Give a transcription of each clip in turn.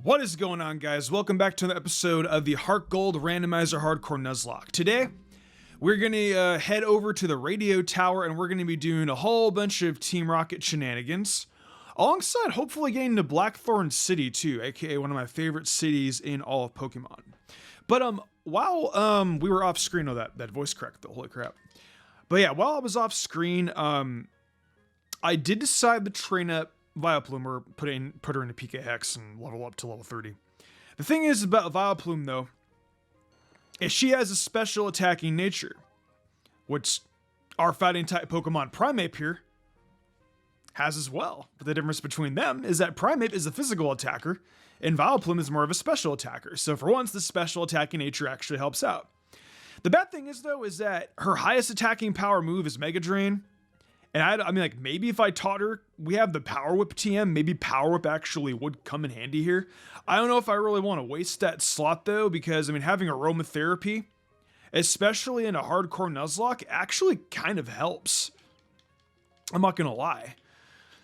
What is going on, guys? Welcome back to another episode of the Heartgold Randomizer Hardcore Nuzlocke. Today, we're going to head over to the radio tower and we're going to be doing a whole bunch of Team Rocket shenanigans, alongside hopefully getting to Blackthorn City too, aka one of my favorite cities in all of Pokemon. But while we were off screen, that voice cracked though, holy crap. But yeah, while I was off screen, I did decide to train up Vileplume, or put her into PKX and level up to level 30. The thing is about Vileplume though, is she has a special attacking nature, which our fighting type Pokemon Primeape here has as well. But the difference between them is that Primeape is a physical attacker and Vileplume is more of a special attacker. So for once, the special attacking nature actually helps out. The bad thing is though, is that her highest attacking power move is Mega Drain. And I mean, like, maybe if I taught her, we have the Power Whip TM, maybe Power Whip actually would come in handy here. I don't know if I really want to waste that slot, though, because, I mean, having aromatherapy, especially in a hardcore Nuzlocke, actually kind of helps. I'm not going to lie.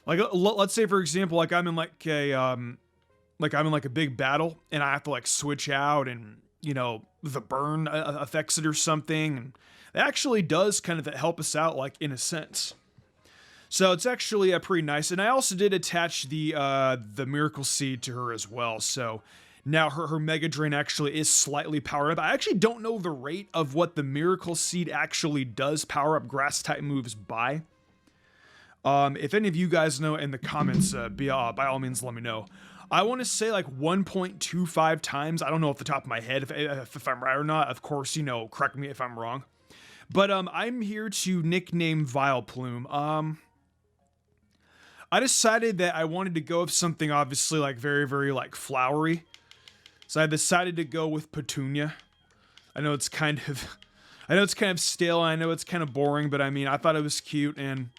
Like, let's say, for example, like, I'm in, like, a big battle, and I have to, like, switch out, and, you know, the burn affects it or something, and it actually does kind of help us out, like, in a sense. So it's actually pretty nice, and I also did attach the Miracle Seed to her as well. So now her Mega Drain actually is slightly powered up. I actually don't know the rate of what the Miracle Seed actually does power up Grass type moves by. If any of you guys know in the comments, by all means let me know. I want to say like 1.25 times. I don't know off the top of my head if I'm right or not. Of course, you know, correct me if I'm wrong. But I'm here to nickname Vileplume. I decided that I wanted to go with something obviously like very, very like flowery. So I decided to go with Petunia. I know it's kind of stale, I know it's kind of boring, but I mean, I thought it was cute, and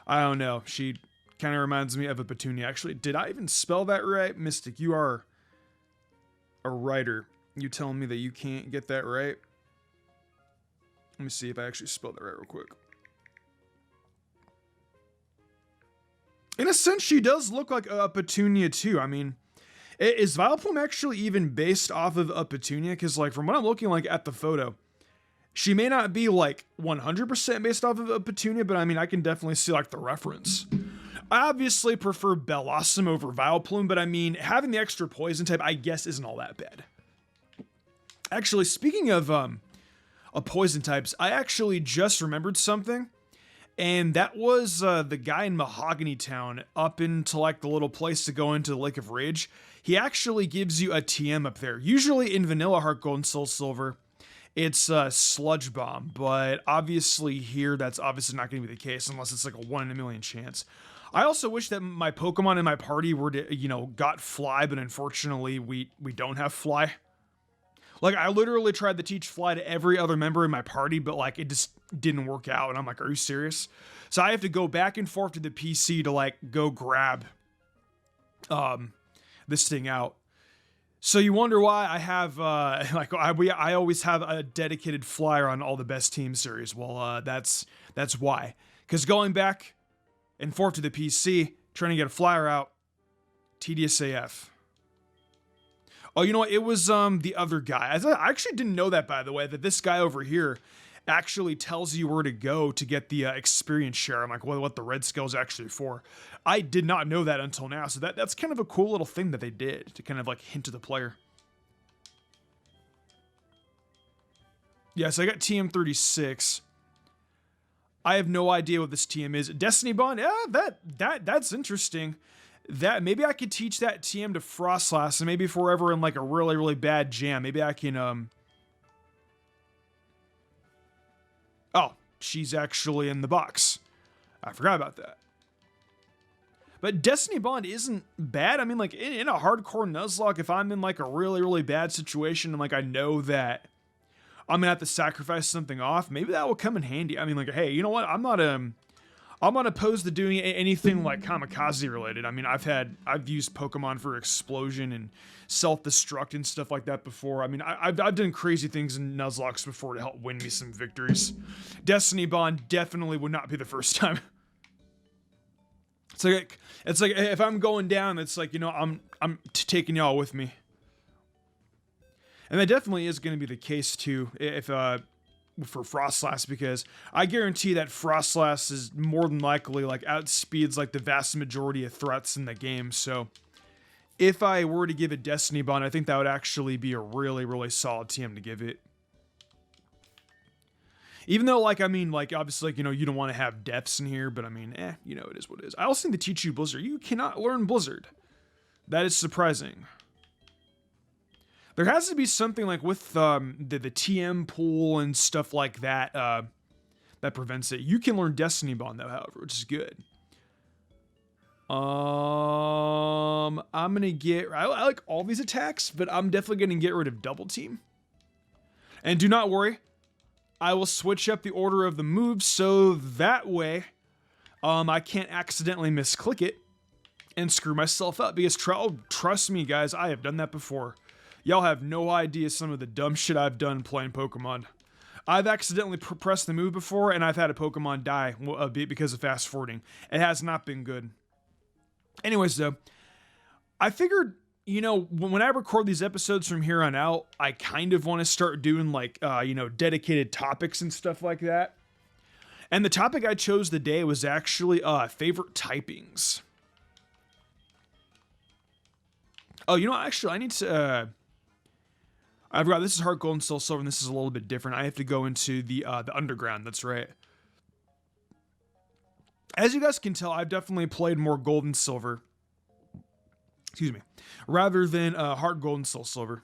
I don't know, she kind of reminds me of a Petunia. Actually, did I even spell that right? Mystic, you are a writer. You telling me that you can't get that right? Let me see if I actually spelled that right real quick. In a sense, she does look like a Petunia too. I mean, is Vileplume actually even based off of a Petunia? Because like from what I'm looking like at the photo, she may not be like 100% based off of a Petunia, but I mean, I can definitely see like the reference. I obviously prefer Bellossom over Vileplume, but I mean, having the extra poison type, I guess, isn't all that bad. Actually, speaking of poison types, I actually just remembered something. And that was the guy in Mahogany Town up into like the little place to go into the Lake of Rage. He actually gives you a TM up there. Usually in Vanilla Heartgold and Soul Silver, it's Sludge Bomb. But obviously here, that's obviously not going to be the case unless it's like a 1 in a million chance. I also wish that my Pokemon in my party were to, you know, got Fly, but unfortunately we don't have Fly. Like, I literally tried to teach Fly to every other member in my party, but, like, it just didn't work out. And I'm like, are you serious? So I have to go back and forth to the PC to, like, go grab this thing out. So you wonder why I have, I always have a dedicated flyer on all the best team series. Well, that's why. Because going back and forth to the PC, trying to get a flyer out, tedious AF. Oh, you know what? It was the other guy. I actually didn't know that, by the way, that this guy over here actually tells you where to go to get the experience share. I'm like, what the red scale is actually for. I did not know that until now. So that's kind of a cool little thing that they did to kind of like hint to the player. Yeah, so I got TM36. I have no idea what this TM is. Destiny Bond? Yeah, that's interesting. That maybe I could teach that TM to Frostlass, and maybe if we're ever in like a really, really bad jam, maybe I can oh, she's actually in the box. I forgot about that. But Destiny Bond isn't bad. I mean, like in a hardcore Nuzlocke, if I'm in like a really, really bad situation and like I know that I'm gonna have to sacrifice something off, maybe that will come in handy. I mean, like, hey, you know what? I'm not opposed to doing anything like kamikaze related. I mean, I've used Pokemon for explosion and self-destruct and stuff like that before. I mean, I've done crazy things in Nuzlocke before to help win me some victories. Destiny Bond definitely would not be the first time. It's like if I'm going down, it's like, you know, I'm taking y'all with me. And that definitely is going to be the case too if for Frostlass, because I guarantee that Frostlass is more than likely like outspeeds like the vast majority of threats in the game. So if I were to give it Destiny Bond, I think that would actually be a really, really solid TM to give it. Even though, like, I mean, like, obviously, like, you know, you don't want to have deaths in here, but I mean, you know, it is what it is. I also think to teach you Blizzard. You cannot learn Blizzard. That is surprising. There has to be something, like, with the TM pool and stuff like that, that prevents it. You can learn Destiny Bond, though, however, which is good. I'm gonna get... I like all these attacks, but I'm definitely gonna get rid of Double Team. And do not worry. I will switch up the order of the moves so that way I can't accidentally misclick it and screw myself up. Because trust me, guys, I have done that before. Y'all have no idea some of the dumb shit I've done playing Pokemon. I've accidentally pressed the move before, and I've had a Pokemon die a bit because of fast forwarding. It has not been good. Anyways, though, I figured... You know, when I record these episodes from here on out, I kind of want to start doing, like, you know, dedicated topics and stuff like that. And the topic I chose today was actually favorite typings. Oh, you know, actually, I need to... I forgot, this is Heartgold and Soul Silver, and this is a little bit different. I have to go into the Underground, that's right. As you guys can tell, I've definitely played more Gold and Silver. Excuse me, rather than Heartgold and Soul Silver.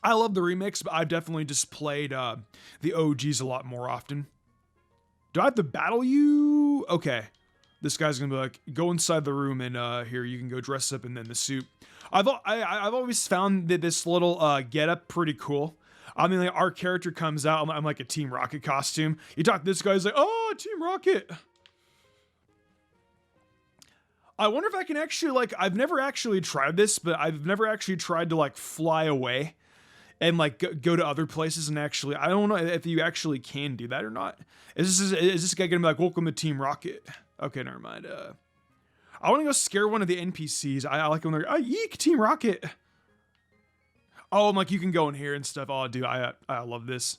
I love the remix, but I've definitely just played the OGs a lot more often. Do I have to battle you? Okay. This guy's gonna be like, go inside the room and here, you can go dress up and then the suit. I've always found that this little getup pretty cool. I mean, like, our character comes out, I'm like a Team Rocket costume. You talk to this guy's like, oh, Team Rocket. I wonder if I can actually, like, I've never actually tried this, but I've never actually tried to, like, fly away and, like, go to other places and actually, I don't know if you actually can do that or not. Is this guy gonna be like, welcome to Team Rocket? Okay, never mind. I want to go scare one of the NPCs. I like when they're, oh, yeek, Team Rocket. Oh, I'm like, you can go in here and stuff. Oh, dude, I love this.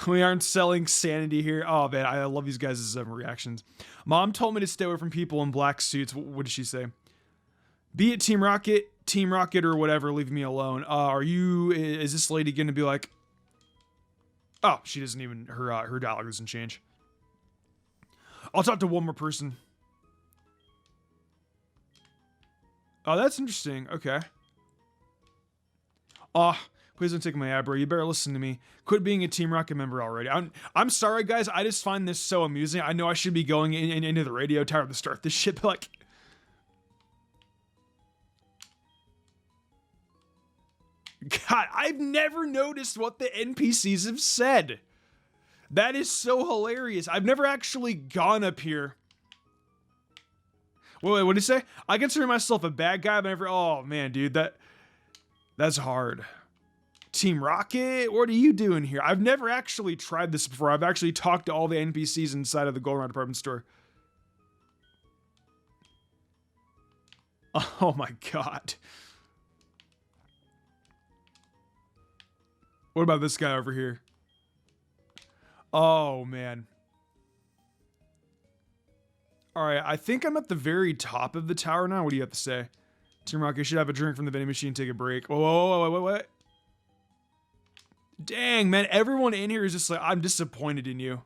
We aren't selling sanity here. Oh, man, I love these guys' reactions. Mom told me to stay away from people in black suits. What did she say? Be it Team Rocket, or whatever, leave me alone. Is this lady gonna be like... Oh, she doesn't even, her dialogue doesn't change. I'll talk to one more person. Oh, that's interesting. Okay. Please don't take my ad, bro. You better listen to me. Quit being a Team Rocket member already. I'm sorry, guys. I just find this so amusing. I know I should be going into the radio tower to start this shit, but like... God, I've never noticed what the NPCs have said. That is so hilarious. I've never actually gone up here. Wait, what did he say? I consider myself a bad guy, but never... Oh, man, dude. That's hard. Team Rocket, what are you doing here? I've never actually tried this before. I've actually talked to all the NPCs inside of the Goldenrod department store. Oh my god. What about this guy over here? Oh man. Alright, I think I'm at the very top of the tower now. What do you have to say? Team Rocket should have a drink from the vending machine, take a break. Whoa, what? Dang, man, everyone in here is just like, I'm disappointed in you.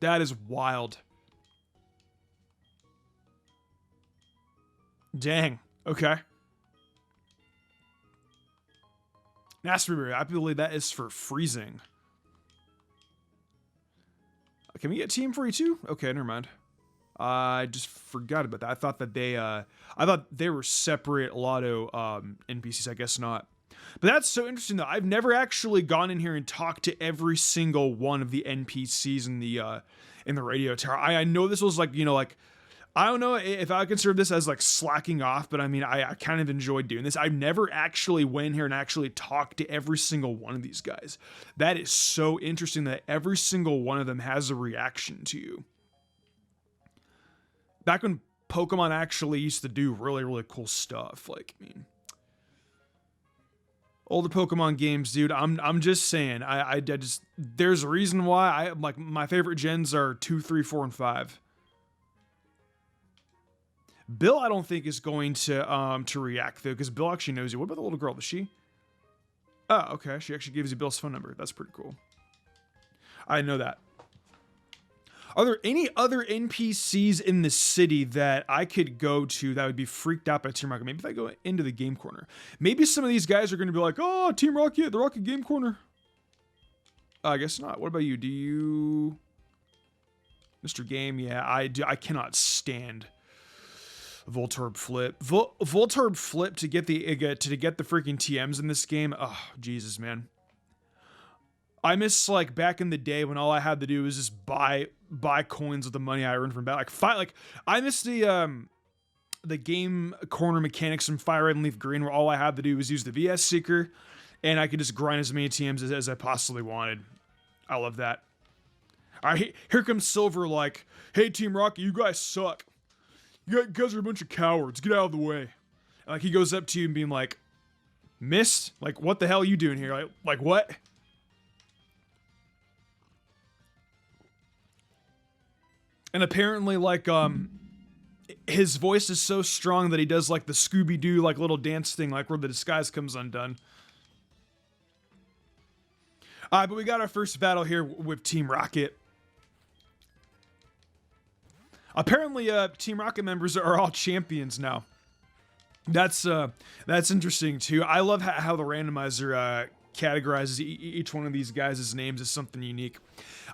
That is wild. Dang, okay. Nasty Berry, I believe that is for freezing. Can we get Team Free too? Okay, never mind. I just forgot about that. I thought that they were separate Lotto NPCs. I guess not. But that's so interesting though. I've never actually gone in here and talked to every single one of the NPCs in the radio tower. I know this was like, you know, like I don't know if I would consider this as like slacking off, but I mean, I kind of enjoy doing this. I've never actually went in here and actually talked to every single one of these guys. That is so interesting that every single one of them has a reaction to you. Back when Pokemon actually used to do really, really cool stuff. Like, I mean, older Pokemon games, dude, I'm just saying, I just, there's a reason why like, my favorite gens are 2, 3, 4, and 5. Bill, I don't think is going to react though, because Bill actually knows you. What about the little girl? Does she? Oh, okay. She actually gives you Bill's phone number. That's pretty cool. I know that. Are there any other NPCs in the city that I could go to that would be freaked out by Team Rocket? Maybe if I go into the game corner. Maybe some of these guys are going to be like, oh, Team Rocket, the Rocket Game Corner. I guess not. What about you? Do you... Mr. Game? Yeah, I do. I cannot stand Voltorb Flip. Voltorb Flip to get the freaking TMs in this game. Oh, Jesus, man. I miss like back in the day when all I had to do was just buy coins with the money I earned from battle. I miss the game corner mechanics from Fire Red and Leaf Green, where all I had to do was use the VS Seeker and I could just grind as many TMs as I possibly wanted. I love that. All right, here comes Silver like, hey Team Rocket, you guys suck. You guys are a bunch of cowards. Get out of the way. And like he goes up to you and being like, Mist? Like, what the hell are you doing here? Like what? And apparently, like, his voice is so strong that he does, like, the Scooby-Doo, like, little dance thing, like, where the disguise comes undone. Alright, but we got our first battle here with Team Rocket. Apparently, Team Rocket members are all champions now. That's interesting, too. I love how the randomizer, categorizes each one of these guys' names as something unique.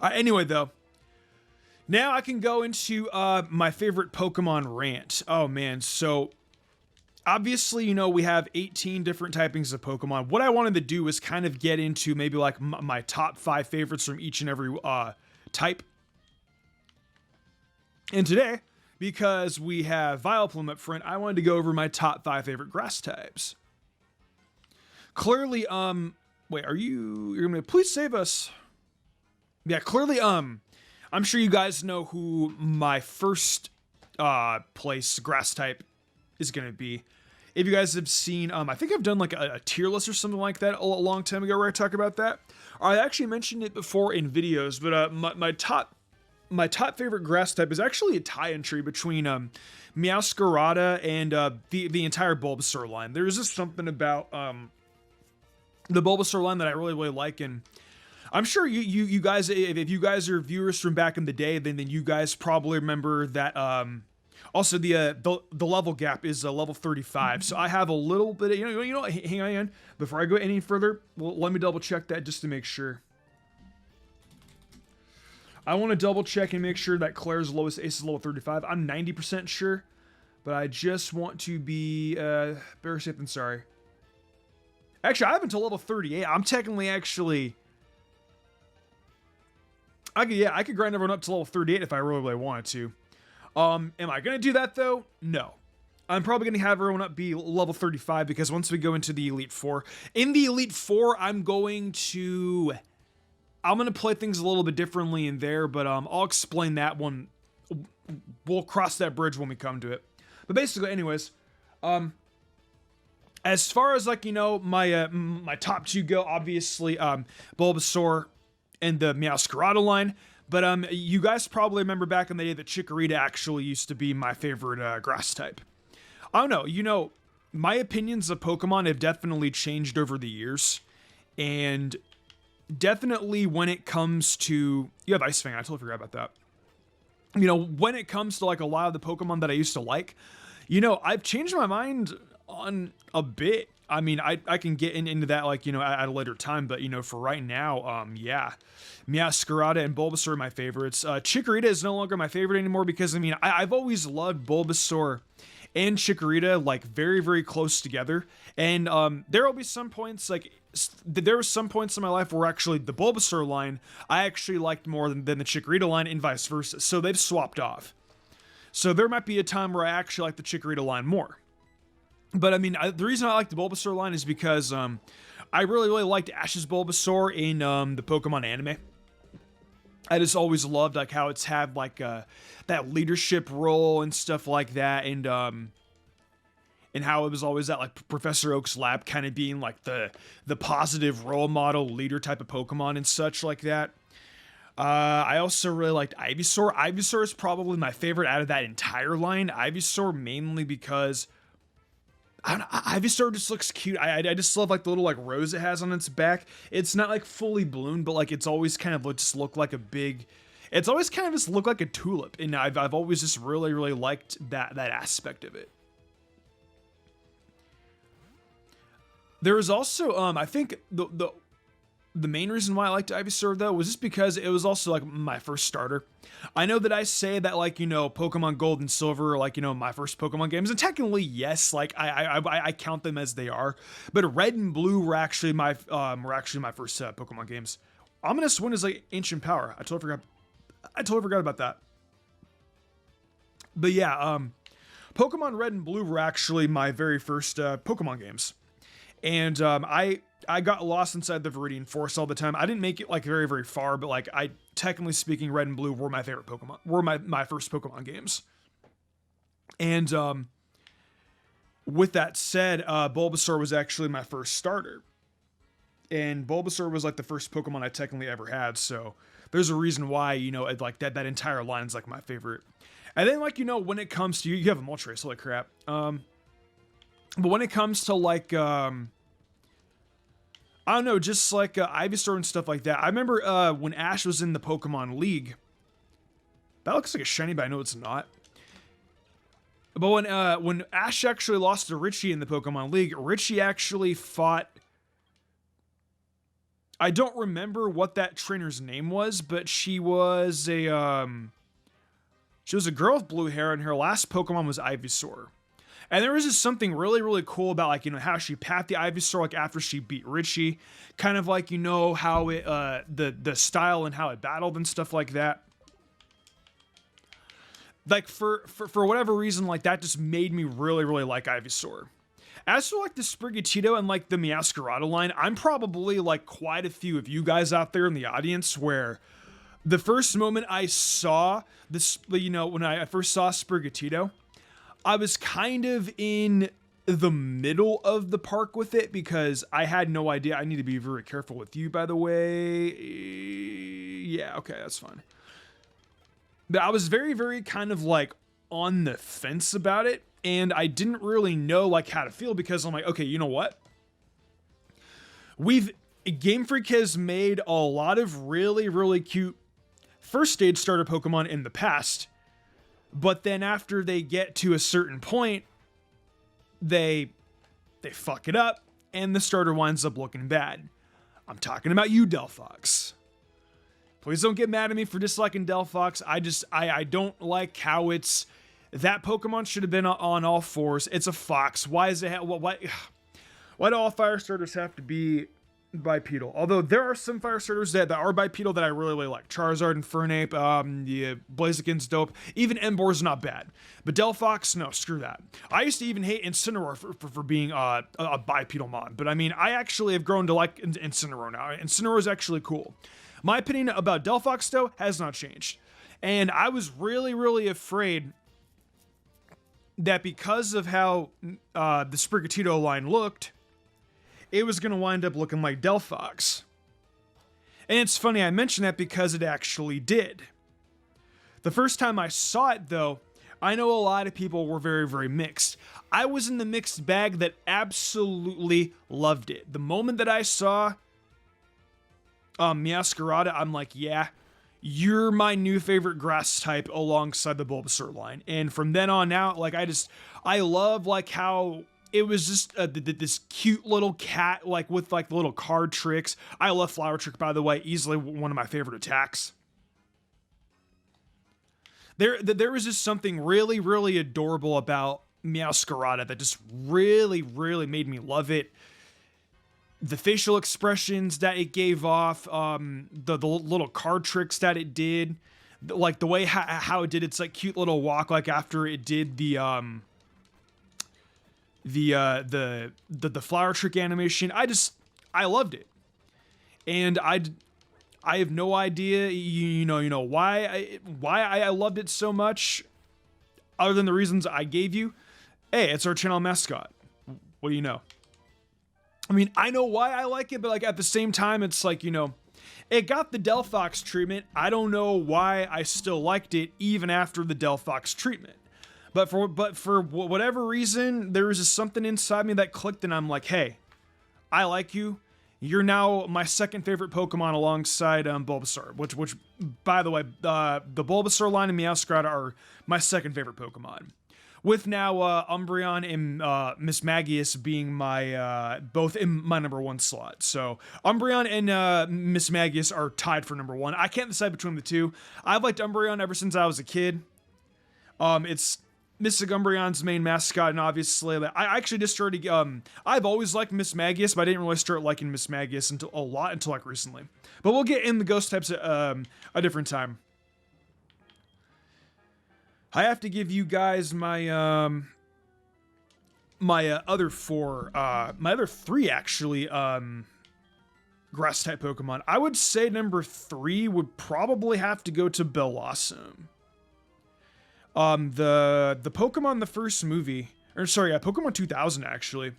Anyway, though. Now I can go into my favorite Pokemon rant. Oh man, so obviously, you know, we have 18 different typings of Pokemon. What I wanted to do was kind of get into maybe like my top 5 favorites from each and every type. And today, because we have Vileplume up front, I wanted to go over my top 5 favorite grass types. Clearly, wait, you're gonna please save us? Yeah, clearly, I'm sure you guys know who my first place grass type is going to be. If you guys have seen, I think I've done like a tier list or something like that a long time ago where I talk about that. I actually mentioned it before in videos, but my top favorite grass type is actually a tie-in-tree between Meowscarada and the entire Bulbasaur line. There's just something about the Bulbasaur line that I really, really like, and I'm sure you guys, if you guys are viewers from back in the day, then you guys probably remember that. Also, the level gap is level 35, so I have a little bit. Of, you know. Hang on, before I go any further, well, let me double check that just to make sure. I want to double check and make sure that Claire's lowest ace is level 35. I'm 90% sure, but I just want to be better safe than sorry. Actually, I have until level 38. I'm technically actually. I could grind everyone up to level 38 if I really, really wanted to. Am I going to do that, though? No. I'm probably going to have everyone up be level 35, because once we go into the Elite Four, in the Elite Four, I'm going to play things a little bit differently in there, but I'll explain that one. We'll cross that bridge when we come to it. But basically, anyways, as far as, like, you know, my top 2 go, obviously, Bulbasaur and the Meowscarada line, but you guys probably remember back in the day that Chikorita actually used to be my favorite grass type. I don't know, you know, my opinions of Pokemon have definitely changed over the years, and definitely when it comes to, you have Ice Fang, I totally forgot about that. You know, when it comes to like a lot of the Pokemon that I used to like, you know, I've changed my mind on a bit. I mean, I can get into that, like, you know, at a later time, but, you know, for right now, yeah, Meowscarada and Bulbasaur are my favorites. Chikorita is no longer my favorite anymore because, I mean, I've always loved Bulbasaur and Chikorita, like, very, very close together, and there will be some points, like, there were some points in my life where actually the Bulbasaur line I actually liked more than the Chikorita line, and vice versa, so they've swapped off. So there might be a time where I actually like the Chikorita line more. But I mean, the reason I like the Bulbasaur line is because I really liked Ash's Bulbasaur in the Pokemon anime. I just always loved like how it's had like that leadership role and stuff like that, and how it was always at like Professor Oak's lab, kind of being like the positive role model leader type of Pokemon and such like that. I also really liked Ivysaur. Ivysaur is probably my favorite out of that entire line. Ivysaur mainly because Ivysaur just looks cute. I just love like the little like rose it has on its back. It's not like fully bloomed, but like it's always kind of just look like a big. It's always kind of just look like a tulip, and I've always just really liked that aspect of it. There was also I think the main reason why I liked Ivysaur though was just because it was also like my first starter. I know that I say that like, you know, Pokemon Gold and Silver are like, you know, my first Pokemon games, and technically yes, like I count them as they are. But Red and Blue were actually my first Pokemon games. Ominous Wind is like Ancient Power. I totally forgot about that. But yeah, Pokemon Red and Blue were actually my very first Pokemon games. And I got lost inside the Viridian Forest all the time. I didn't make it like very far, but like technically speaking, Red and Blue were my favorite Pokemon. Were my first Pokemon games. And with that said, Bulbasaur was actually my first starter. And Bulbasaur was like the first Pokemon I technically ever had, so there's a reason why, you know, like that entire line is like my favorite. And then like, you know, when it comes to you have a Moltres, holy crap. But when it comes to like I don't know, just like Ivysaur and stuff like that. I remember when Ash was in the Pokemon League. That looks like a shiny, but I know it's not. But when Ash actually lost to Richie in the Pokemon League, Richie actually fought. I don't remember what that trainer's name was, but she was a girl with blue hair, and her last Pokemon was Ivysaur. And there was just something really cool about, like, you know, how she pat the Ivysaur, like, after she beat Richie. Kind of like, you know, how it, the style and how it battled and stuff like that. Like, for whatever reason, like, that just made me really like Ivysaur. As for, like, the Sprigatito and, like, the Meowscarada line, I'm probably, like, quite a few of you guys out there in the audience where the first moment I saw this, you know, when I first saw Sprigatito, I was kind of in the middle of the park with it because I had no idea. I need to be very careful with you, by the way. Yeah, okay, that's fine. But I was very kind of like on the fence about it, and I didn't really know like how to feel because I'm like, okay, you know what? Game Freak has made a lot of really cute first stage starter Pokemon in the past. But then after they get to a certain point, they fuck it up, and the starter winds up looking bad. I'm talking about you, Delphox. Please don't get mad at me for disliking Delphox. I don't like how it's... That Pokemon should have been on all fours. It's a fox. Why is it... Why do all fire starters have to be bipedal? Although there are some fire starters that are bipedal that I really like. Charizard and Fernape, yeah, Blaziken's dope. Even Emboar's not bad. But Delphox, no, screw that. I used to even hate Incineroar for being a bipedal mod. But I mean, I actually have grown to like Incineroar now. Incineroar is actually cool. My opinion about Delphox, though, has not changed. And I was really afraid that because of how the Sprigatito line looked, it was going to wind up looking like Delphox. And it's funny I mention that because it actually did. The first time I saw it, though, I know a lot of people were very mixed. I was in the mixed bag that absolutely loved it. The moment that I saw Meowscarada, I'm like, yeah, you're my new favorite grass type alongside the Bulbasaur line. And from then on out, like, I love like how... It was just this cute little cat, like with like the little card tricks. I love Flower Trick, by the way, easily one of my favorite attacks. There was just something really adorable about Meowscarada that just really made me love it. The facial expressions that it gave off, the little card tricks that it did. like the way how it did its like cute little walk, like after it did the flower trick animation. I loved it, and I have no idea, you know why I loved it so much, other than the reasons I gave you. Hey, it's our channel mascot. What do you know? I mean, I know why I like it, but like at the same time, it's like, you know, it got the Delphox treatment. I don't know why I still liked it even after the Delphox treatment. But for whatever reason, there was just something inside me that clicked, and I'm like, hey, I like you. You're now my second favorite Pokemon alongside Bulbasaur, which by the way, the Bulbasaur line and Meowscarada are my second favorite Pokemon. With now Umbreon and Mismagius being my both in my number 1 slot. So Umbreon and Mismagius are tied for number 1. I can't decide between the two. I've liked Umbreon ever since I was a kid. It's Mystic Umbreon's main mascot, and obviously, I actually just started. I've always liked Mismagius, but I didn't really start liking Mismagius until like recently. But we'll get in the ghost types at a different time. I have to give you guys my my other 3 actually grass type Pokemon. I would say number 3 would probably have to go to Bellossom. The Pokemon the first movie, or sorry, Pokemon 2000 actually.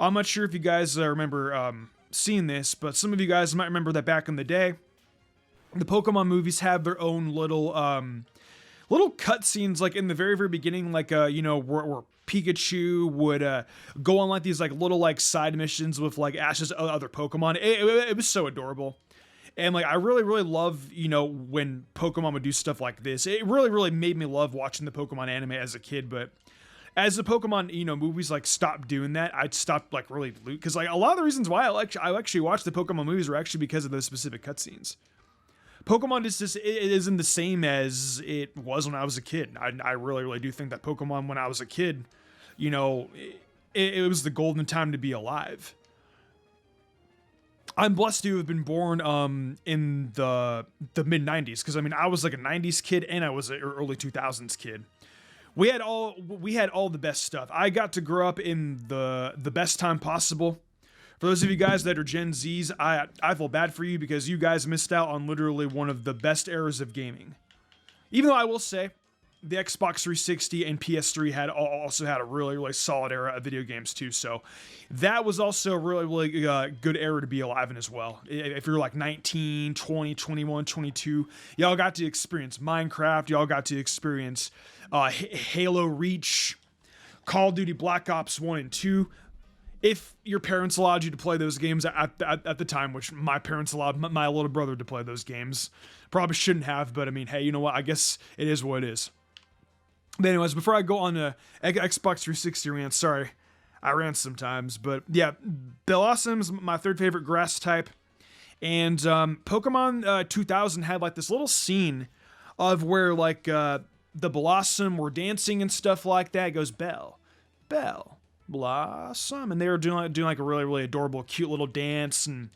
I'm not sure if you guys remember seeing this, but some of you guys might remember that back in the day, the Pokemon movies have their own little cutscenes, like in the very beginning, like you know, where Pikachu would go on like these like little like side missions with like Ash's other Pokemon. It was so adorable. And like I really love, you know, when Pokemon would do stuff like this. It really made me love watching the Pokemon anime as a kid. But as the Pokemon, you know, movies like stopped doing that, I'd stopped like really, because like a lot of the reasons why I actually watched the Pokemon movies were actually because of those specific cutscenes. Pokemon is just, it isn't the same as it was when I was a kid. I really do think that Pokemon when I was a kid, you know, it was the golden time to be alive. I'm blessed to have been born in the mid 90s, because I mean I was like a 90s kid and I was an early 2000s kid. We had all the best stuff. I got to grow up in the best time possible. For those of you guys that are Gen Zs, I feel bad for you, because you guys missed out on literally one of the best eras of gaming. Even though I will say, the Xbox 360 and PS3 also had a really solid era of video games too. So that was also a really good era to be alive in as well. If you're like 19, 20, 21, 22, y'all got to experience Minecraft. Y'all got to experience Halo Reach, Call of Duty Black Ops 1 and 2. If your parents allowed you to play those games at the time, which my parents allowed my little brother to play those games. Probably shouldn't have, but I mean, hey, you know what? I guess it is what it is. But anyways, before I go on to Xbox 360 rant, sorry, I rant sometimes, but yeah, Bellossom's my 3rd favorite grass type, and Pokemon 2000 had like this little scene of where like the Blossom were dancing and stuff like that. It goes Bell, Blossom, and they were doing like a really adorable, cute little dance, and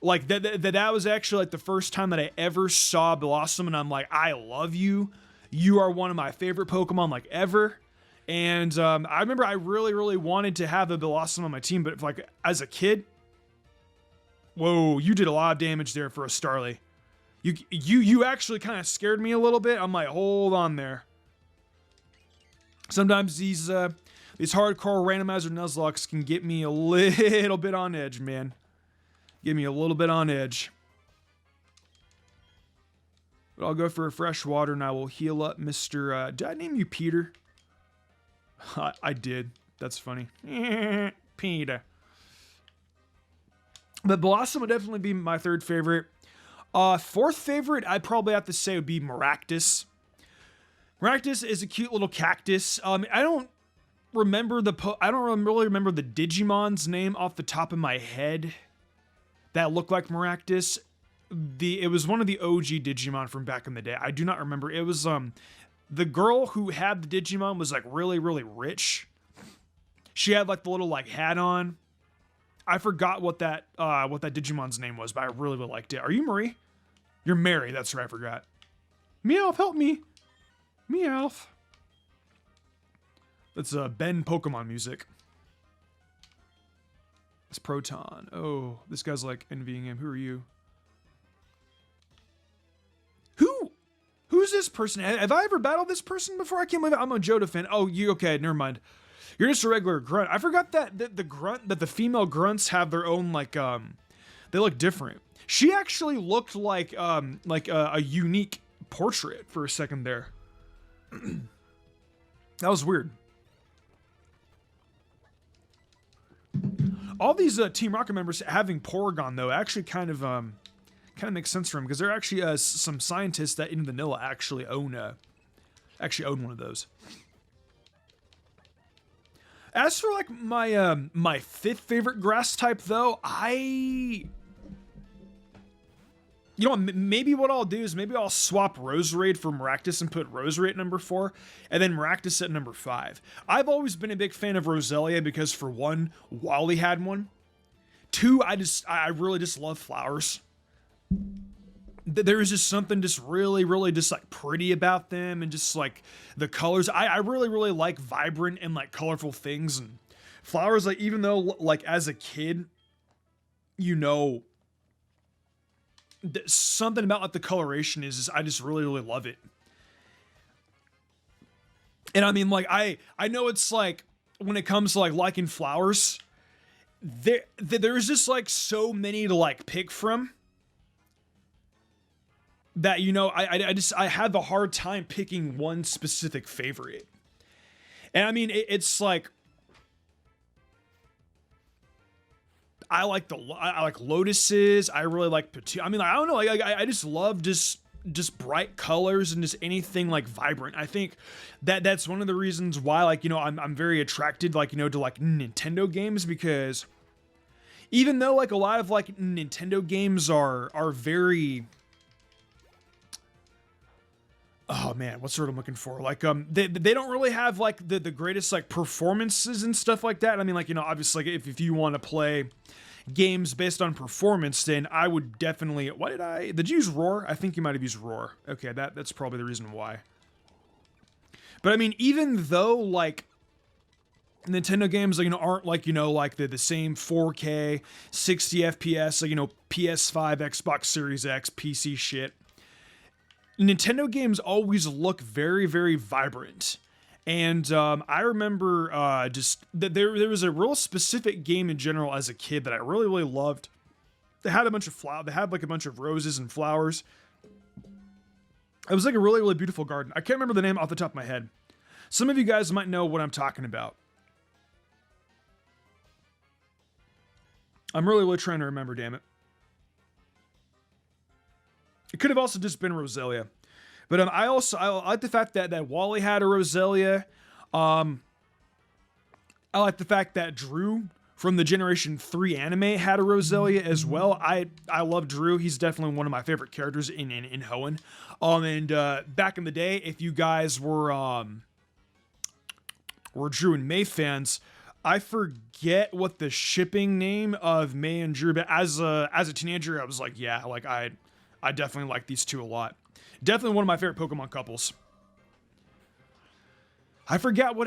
like that was actually like the first time that I ever saw Blossom, and I'm like, I love you. You are one of my favorite Pokemon like ever. And I remember I really wanted to have a Blossom on my team, but like as a kid, whoa, you did a lot of damage there for a Starly. You actually kind of scared me a little bit. I'm like, hold on there. Sometimes these hardcore randomizer Nuzlocks can get me a little bit on edge, man. Get me a little bit on edge. But I'll go for a fresh water and I will heal up Mr. Did I name you Peter? I did. That's funny. Peter. But Blossom would definitely be my 3rd favorite. 4th favorite, I'd probably have to say would be Maractus. Maractus is a cute little cactus. I don't really remember the Digimon's name off the top of my head that looked like Maractus. It was one of the OG Digimon from back in the day. I do not remember. It was the girl who had the Digimon was like really rich. She had like the little like hat on. I forgot what that Digimon's name was, but I really liked it. Are you Marie? You're Mary. That's right. I forgot. Meowth, help me. Meowth. That's Ben Pokemon music. It's Proton. Oh, this guy's like envying him. Who are you? Who's this person? Have I ever battled this person before? I can't believe it. I'm a Joda fan. Oh, you okay? Never mind. You're just a regular grunt. I forgot that the female grunts have their own like they look different. She actually looked like a unique portrait for a second there. That was weird. All these Team Rocket members having Porygon though actually kind of makes sense for them because there are actually some scientists that in vanilla actually own one of those. As for like my fifth favorite grass type though, you know what, maybe what I'll do is maybe I'll swap Roserade for Maractus and put Roserade at number 4 and then Maractus at number 5. I've always been a big fan of Roselia because for one, Wally had one. 2, I really just love flowers. There is just something just really just like pretty about them and just like the colors. I really like vibrant and like colorful things and flowers. Like even though like as a kid, you know, something about like the coloration is I just really love it. And I mean like I know it's like when it comes to like liking flowers, there's just like so many to like pick from that, you know, I have a hard time picking one specific favorite. And I mean it's like I like lotuses. I really like petunias. I mean, like, I don't know. Like, I just love just bright colors and just anything like vibrant. I think that's one of the reasons why, like, you know, I'm very attracted, like, you know, to like Nintendo games because even though like a lot of like Nintendo games are very, oh man, what's the word I'm looking for? Like, they don't really have like the greatest like performances and stuff like that. I mean, like, you know, obviously like, if you want to play games based on performance, then I would definitely, did you use Roar? I think you might have used Roar. Okay, that's probably the reason why. But I mean, even though like Nintendo games, like, you know, aren't like, you know, like the same 4K, 60 FPS, like, you know, PS5, Xbox Series X, PC shit, Nintendo games always look very vibrant. And I remember just that there was a real specific game in general as a kid that I really loved. They had a bunch of flowers. They had like a bunch of roses and flowers. It was like a really beautiful garden. I can't remember the name off the top of my head. Some of you guys might know what I'm talking about. I'm really trying to remember, damn it. It could have also just been Roselia. But I like the fact that Wally had a Roselia. I like the fact that Drew from the Generation 3 anime had a Roselia as well. I love Drew. He's definitely one of my favorite characters in Hoenn. And back in the day, if you guys were Drew and May fans, I forget what the shipping name of May and Drew, but as a teenager, I was like, yeah, like I definitely like these two a lot. Definitely one of my favorite Pokemon couples. I forgot what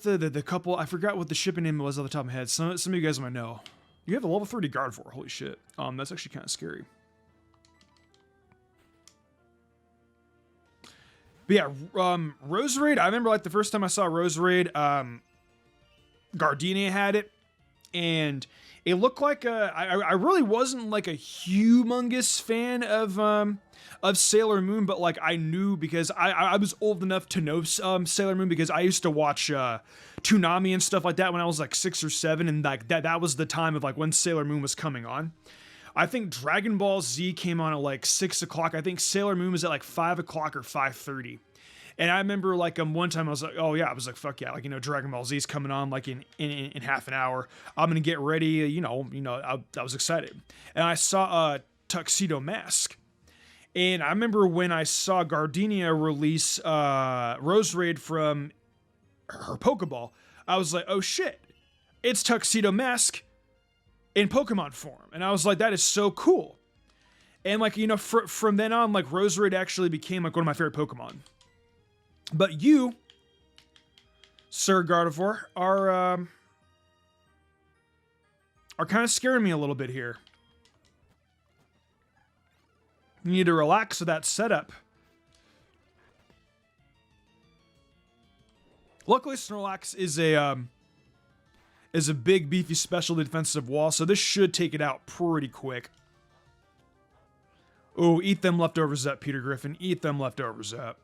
the couple. I forgot what the shipping name was off the top of my head. Some of you guys might know. You have a level 30 Gardevoir. Holy shit. That's actually kind of scary. But yeah, Roserade. I remember like the first time I saw Roserade, Gardenia had it, and it looked like I really wasn't like a humongous fan of Sailor Moon, but like I knew because I was old enough to know Sailor Moon because I used to watch Toonami and stuff like that when I was like 6 or 7, and like that was the time of like when Sailor Moon was coming on. I think Dragon Ball Z came on at like 6 o'clock. I think Sailor Moon was at like 5 o'clock or 5:30. And I remember like one time I was like, oh yeah, I was like, fuck yeah, like, you know, Dragon Ball Z is coming on like in half an hour. I'm gonna get ready, you know, I was excited. And I saw Tuxedo Mask. And I remember when I saw Gardenia release Roserade from her Pokeball, I was like, oh shit, it's Tuxedo Mask in Pokemon form. And I was like, that is so cool. And like, you know, from then on, like Roserade actually became like one of my favorite Pokemon. But you, Sir Gardevoir, are kind of scaring me a little bit here. You need to relax with that setup. Luckily, Snorlax is a big, beefy, special defensive wall, so this should take it out pretty quick. Oh, eat them leftovers up, Peter Griffin. Eat them leftovers up.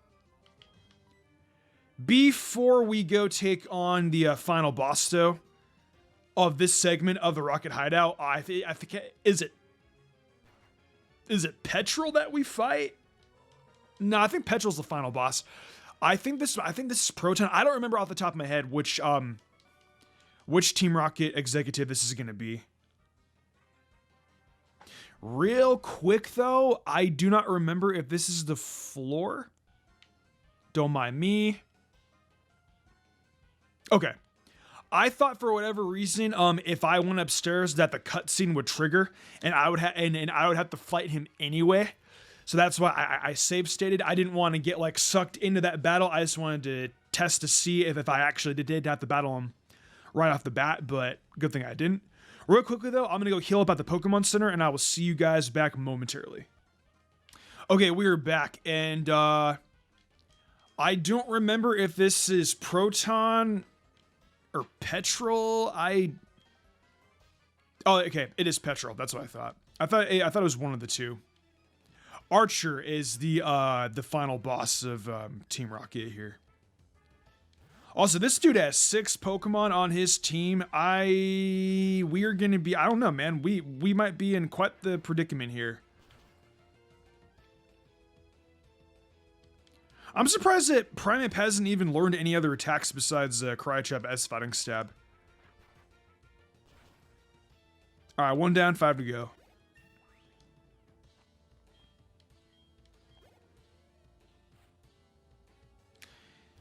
Before we go take on the final boss, though, of this segment of the Rocket Hideout, I think is it Petrel that we fight? No, I think Petrel's the final boss. I think this is Proton. I don't remember off the top of my head which Team Rocket executive this is gonna be. Real quick though, I do not remember if this is the floor. Don't mind me. Okay. I thought for whatever reason, if I went upstairs, that the cutscene would trigger, and I would have to fight him anyway. So that's why I save stated. I didn't want to get like sucked into that battle. I just wanted to test to see if I actually did have to battle him right off the bat. But good thing I didn't. Real quickly though, I'm gonna go heal up at the Pokemon Center, and I will see you guys back momentarily. Okay, we are back, and I don't remember if this is Proton or Petrel. Oh, okay, it is Petrel. That's what I thought. I thought it was one of the two. Archer is the final boss of Team Rocket here. Also, this dude has 6 Pokemon on his team. We are gonna be, I don't know, man. We might be in quite the predicament here. I'm surprised that Primeape hasn't even learned any other attacks besides Cryochop S Fighting Stab. Alright, 1 down, 5 to go.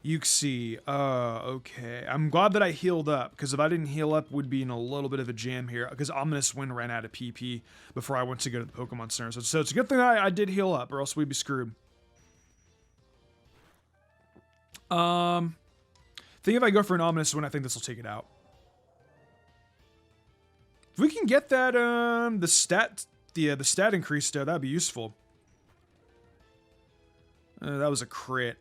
Yuxi, okay. I'm glad that I healed up, because if I didn't heal up, we'd be in a little bit of a jam here, because Ominous Wind ran out of PP before I went to go to the Pokemon Center. So it's a good thing I did heal up, or else we'd be screwed. I think if I go for an Ominous Wind, I think this will take it out. If we can get that, the stat increase, though, that'd be useful. That was a crit.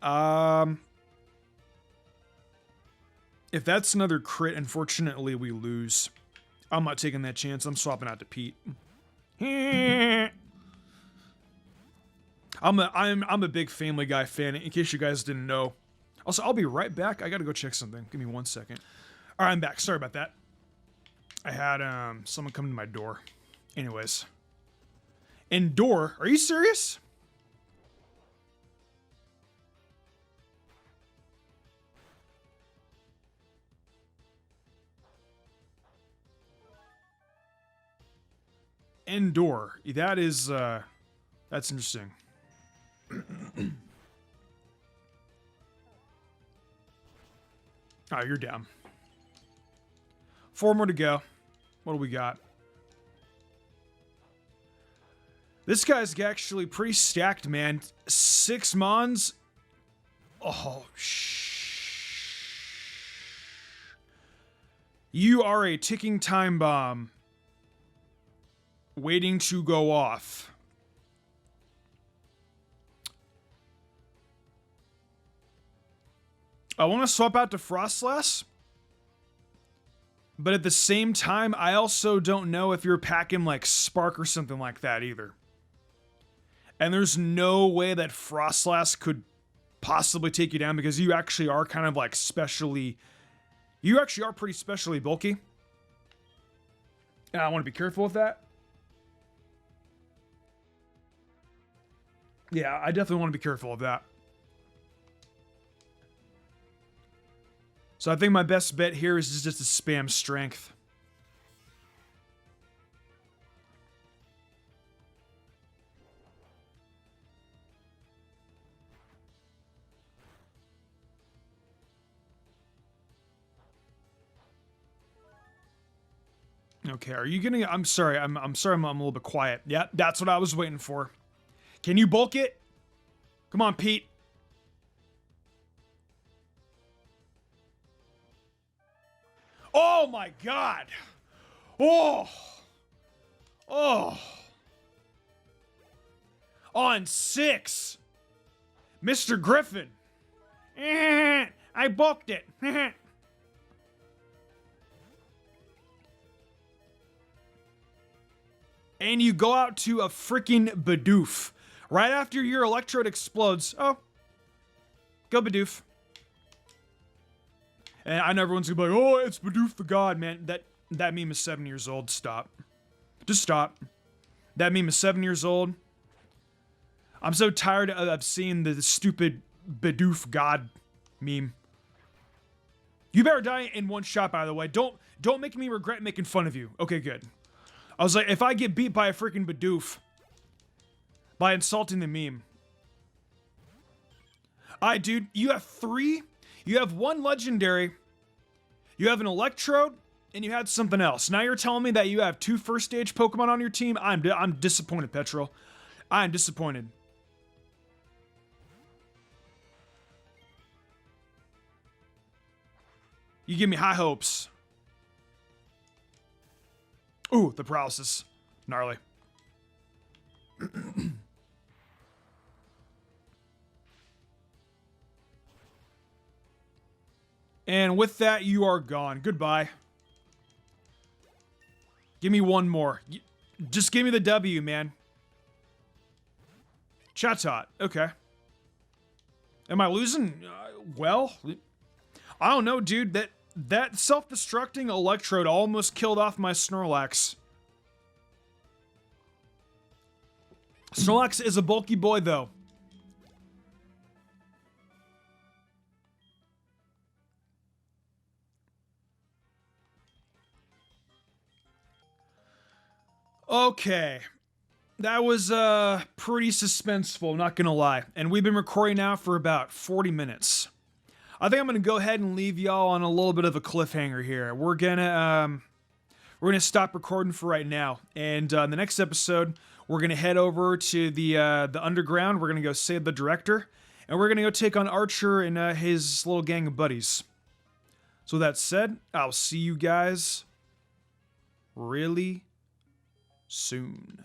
If that's another crit, unfortunately, we lose. I'm not taking that chance. I'm swapping out to Pete. I'm a big Family Guy fan, in case you guys didn't know. Also, I'll be right back. I gotta go check something. Give me 1 second. All right, I'm back. Sorry about that. I had someone come to my door. Anyways. Indoor? Are you serious? Indoor. That is, that's interesting. Alright, you're down. 4 more to go. What do we got? This guy's actually pretty stacked, man. 6 Mons. Oh, You are a ticking time bomb. Waiting to go off. I want to swap out to Frostlass. But at the same time, I also don't know if you're packing like Spark or something like that either. And there's no way that Frostlass could possibly take you down, because you actually are kind of like specially... You actually are pretty specially bulky. And I want to be careful with that. Yeah, I definitely want to be careful of that. So I think my best bet here is just to spam strength. Okay, are you getting? I'm sorry. I'm sorry. I'm a little bit quiet. Yeah, that's what I was waiting for. Can you bulk it? Come on, Pete. Oh my God. Oh. Oh. On 6. Mr. Griffin. I bulked it. And you go out to a freaking Bidoof. Right after your electrode explodes. Oh. Go Bidoof. And I know everyone's gonna be like, oh, it's Bidoof the God, man. That meme is 7 years old. Stop. Just stop. That meme is 7 years old. I'm so tired of seeing the stupid Bidoof God meme. You better die in one shot, by the way. Don't make me regret making fun of you. Okay, good. I was like, if I get beat by a freaking Bidoof by insulting the meme. Alright, dude, you have 3. You have 1 legendary. You have an electrode, and you had something else. Now you're telling me that you have 2 first stage Pokemon on your team? I'm disappointed, Petrel. I'm disappointed. You give me high hopes. Ooh, the paralysis. Gnarly. And with that, you are gone. Goodbye. Give me one more. Just give me the W, man. Chatot. Okay. Am I losing? Well, I don't know, dude. That self-destructing electrode almost killed off my Snorlax. Snorlax is a bulky boy, though. Okay. That was pretty suspenseful, not gonna lie. And we've been recording now for about 40 minutes. I think I'm gonna go ahead and leave y'all on a little bit of a cliffhanger here. We're gonna stop recording for right now, and in the next episode, we're gonna head over to the underground. We're gonna go save the director, and we're gonna go take on Archer and his little gang of buddies. So that said, I'll see you guys really soon.